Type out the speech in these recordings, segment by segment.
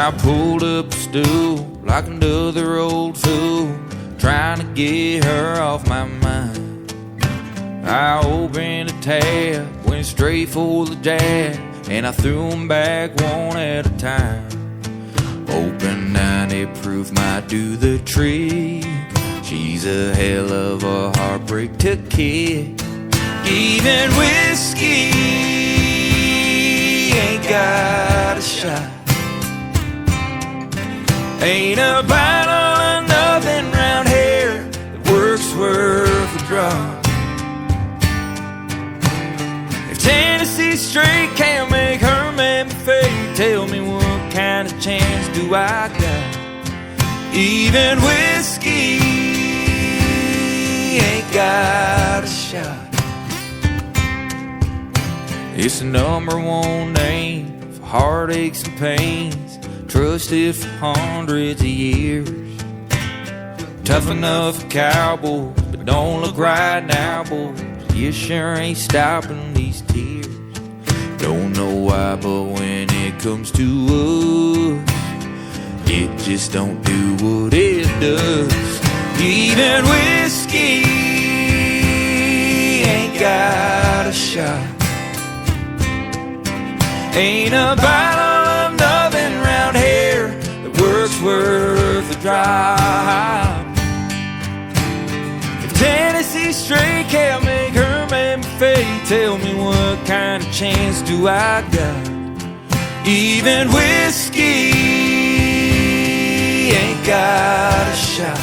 I pulled up a stool like another old fool, trying to get her off my mind. I opened a tab, went straight for the jab, and I threw them back one at a time. Hoping 90 proof might do the trick. She's a hell of a heartbreak to kick. Even whiskey ain't got a shot. Ain't a bottle of nothing round here that works worth a drop. If Tennessee straight can't make her man me fade, tell me what kind of chance do I got? Even whiskey ain't got a shot. It's the #1 name for heartaches and pains, trusted for hundreds of years. Tough enough for cowboys, but don't look right now, boys. You sure ain't stopping these tears. Don't know why, but when it comes to us, it just don't do what it does. Even whiskey ain't got a shot. Ain't a bottle of nothing round here that works worth a drop. If Tennessee straight can't make her man fade, tell me what kind of chance do I got? Even whiskey ain't got a shot.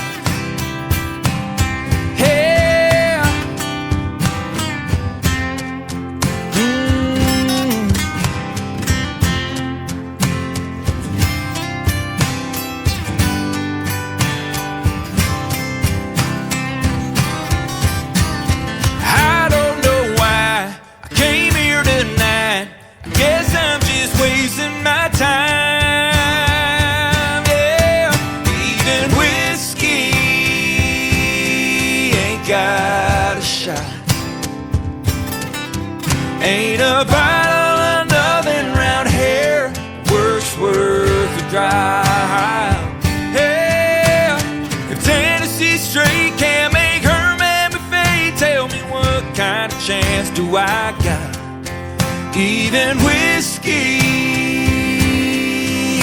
Wasting my time, yeah. Even whiskey ain't got a shot. Ain't a bottle of nothing round here works worth a drive. Yeah, if Tennessee straight can't make her man me fade, tell me what kind of chance do I got? Even whiskey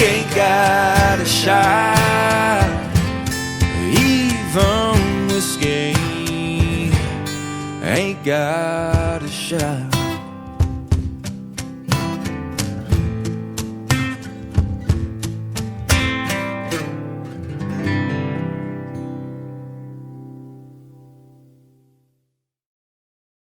ain't got a shot. Even whiskey ain't got a shot.